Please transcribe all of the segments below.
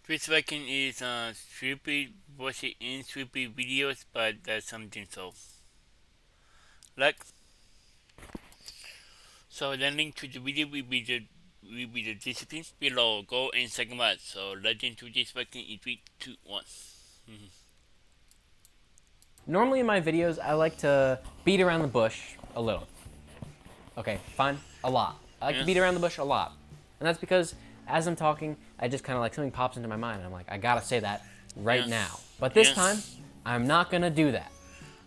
This second is Scripted versus Unscripted videos, but that's something so. Like, so the link to the video will be the description below. Go and check them out. So let's into this second in 3, 2, 1. Mm-hmm. Normally in my videos, I like to beat around the bush a little. Okay, fine, a lot. I like to beat around the bush a lot. And that's because as I'm talking, I just kind of like something pops into my mind and I'm like, I gotta say that right now. But this time, I'm not gonna do that.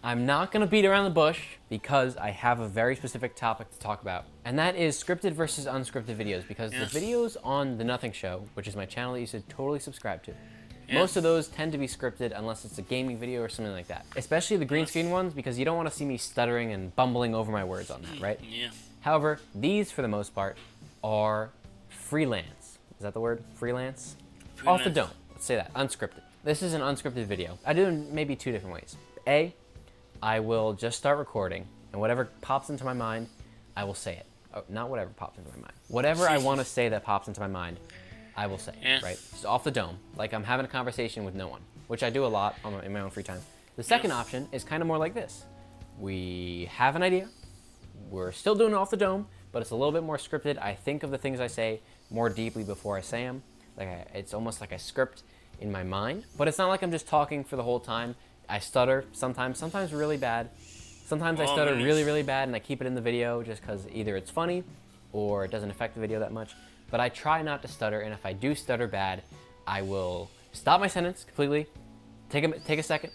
I'm not gonna beat around the bush because I have a very specific topic to talk about. And that is scripted versus unscripted videos, because the videos on The Nothing Show, which is my channel that you should totally subscribe to, most of those tend to be scripted unless it's a gaming video or something like that. Especially the green screen ones, because you don't want to see me stuttering and bumbling over my words on that, right? Yeah. However, these, for the most part, are freelance. Is that the word? Freelance? Off the dome. Let's say that. Unscripted. This is an unscripted video. I do it in maybe two different ways. A, I will just start recording, and whatever pops into my mind, I will say it. Oh, not whatever pops into my mind. Whatever I want to say that pops into my mind, I will say it, right? Just off the dome, like I'm having a conversation with no one, which I do a lot in my own free time. The second option is kind of more like this. We have an idea, we're still doing it off the dome, but it's a little bit more scripted. I think of the things I say more deeply before I say them. It's almost like a script in my mind, but it's not like I'm just talking for the whole time. I stutter sometimes really bad. Sometimes I stutter really, really bad and I keep it in the video just because either it's funny or it doesn't affect the video that much. But I try not to stutter, and if I do stutter bad, I will stop my sentence completely, take a second,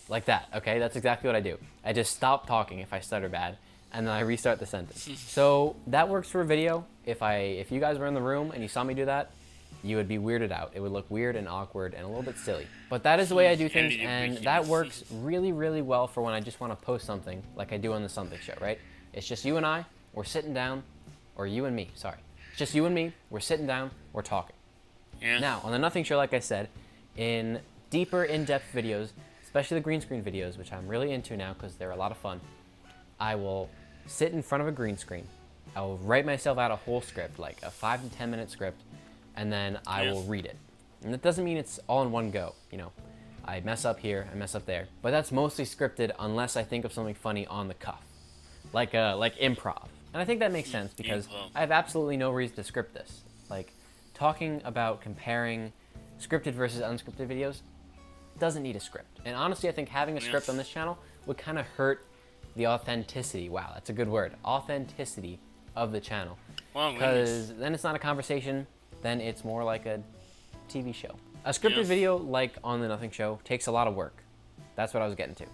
like that, okay? That's exactly what I do. I just stop talking if I stutter bad, and then I restart the sentence. So that works for a video. If you guys were in the room and you saw me do that, you would be weirded out. It would look weird and awkward and a little bit silly. But that is the way I do things, and that works really, really well for when I just want to post something like I do on the Something Show, right? It's just you and I, we're sitting down, or you and me, sorry. It's just you and me, we're sitting down, we're talking. Now, on the Nothing Show, like I said, in deeper, in-depth videos, especially the green screen videos, which I'm really into now because they're a lot of fun, I will sit in front of a green screen. I will write myself out a whole script, like a 5 to 10 minute script, and then I will read it. And that doesn't mean it's all in one go, you know. I mess up here, I mess up there. But that's mostly scripted unless I think of something funny on the cuff, like improv. And I think that makes sense because I have absolutely no reason to script this. Like, talking about comparing scripted versus unscripted videos doesn't need a script. And honestly, I think having a script on this channel would kind of hurt the authenticity. Wow, that's a good word. Authenticity of the channel. Because then it's not a conversation, then it's more like a TV show. A scripted video, like on The Nothing Show, takes a lot of work. That's what I was getting to.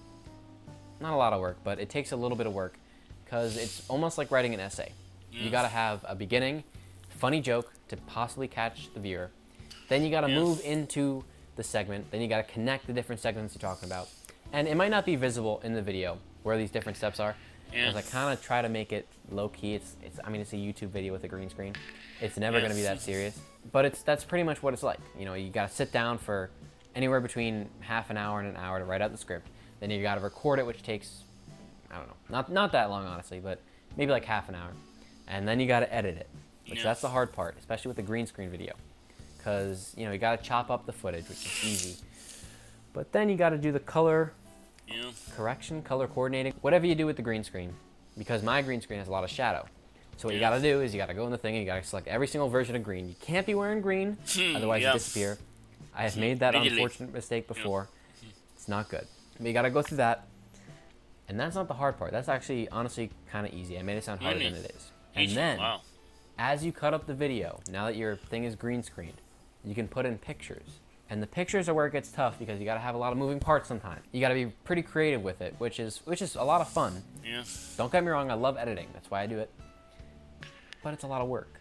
Not a lot of work, but it takes a little bit of work because it's almost like writing an essay. You gotta have a beginning, funny joke to possibly catch the viewer. Then you gotta move into the segment. Then you gotta connect the different segments you're talking about. And it might not be visible in the video where these different steps are, because I kind of try to make it low key. I mean, it's a YouTube video with a green screen. It's never gonna be that serious. But that's pretty much what it's like. You know, you gotta sit down for anywhere between half an hour and an hour to write out the script. Then you gotta record it, which takes, I don't know, not that long honestly, but maybe like half an hour. And then you gotta edit it, which that's the hard part, especially with the green screen video. Because, you know, you gotta chop up the footage, which is easy. But then you gotta do the color correction, color coordinating, whatever you do with the green screen. Because my green screen has a lot of shadow. So what you gotta do is you gotta go in the thing and you gotta select every single version of green. You can't be wearing green, otherwise you disappear. I have made that unfortunate mistake before. It's not good. But you gotta go through that. And that's not the hard part. That's actually, honestly, kind of easy. I made it sound harder than it is. And then, as you cut up the video, now that your thing is green screened, you can put in pictures. And the pictures are where it gets tough because you gotta have a lot of moving parts sometimes. You gotta be pretty creative with it, which is a lot of fun. Don't get me wrong, I love editing. That's why I do it. But it's a lot of work.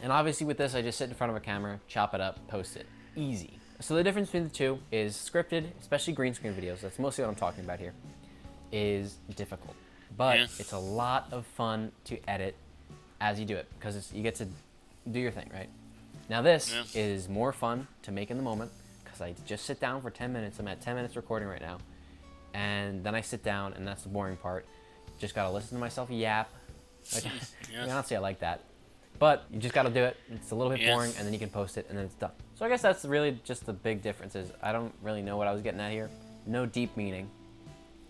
And obviously with this, I just sit in front of a camera, chop it up, post it. Easy. So the difference between the two is scripted, especially green screen videos, that's mostly what I'm talking about here, is difficult. But it's a lot of fun to edit as you do it, because you get to do your thing, right? Now this is more fun to make in the moment, because I just sit down for 10 minutes. I'm at 10 minutes recording right now. And then I sit down, and that's the boring part. Just gotta listen to myself yap. Like, I mean, honestly, I like that. But you just got to do it. It's a little bit Yeah. boring, and then you can post it, and then it's done. So I guess that's really just the big differences. I don't really know what I was getting at here. No deep meaning,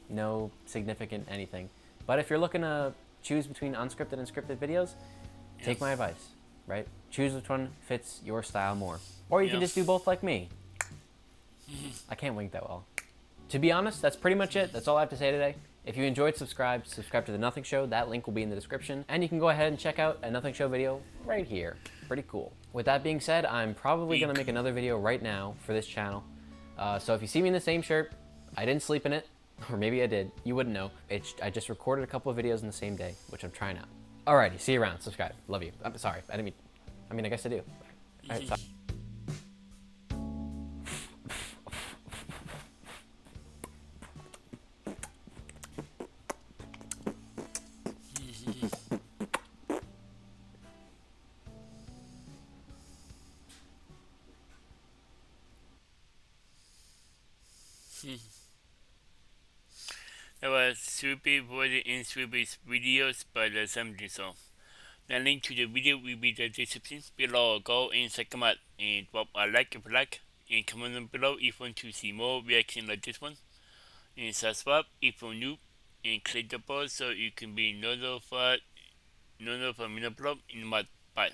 no significant anything. But if you're looking to choose between unscripted and scripted videos, take my advice, right? Choose which one fits your style more. Or you can just do both like me. I can't wink that well. To be honest, that's pretty much it. That's all I have to say today. If you enjoyed, subscribe to The Nothing Show. That link will be in the description. And you can go ahead and check out a Nothing Show video right here. Pretty cool. With that being said, I'm probably going to make another video right now for this channel. So if you see me in the same shirt, I didn't sleep in it. Or maybe I did. You wouldn't know. I just recorded a couple of videos in the same day, which I'm trying out. Alrighty, see you around. Subscribe. Love you. I'm sorry. I didn't mean... I guess I do. Alright, sorry. That was Swoopy voted in Swoopy's videos by the assembly so. The link to the video will be in the description below. Go and check them out and drop a like if you like and comment down below if you want to see more reaction like this one. And subscribe if you're new and click the bell so you can be notified when I upload in my bye.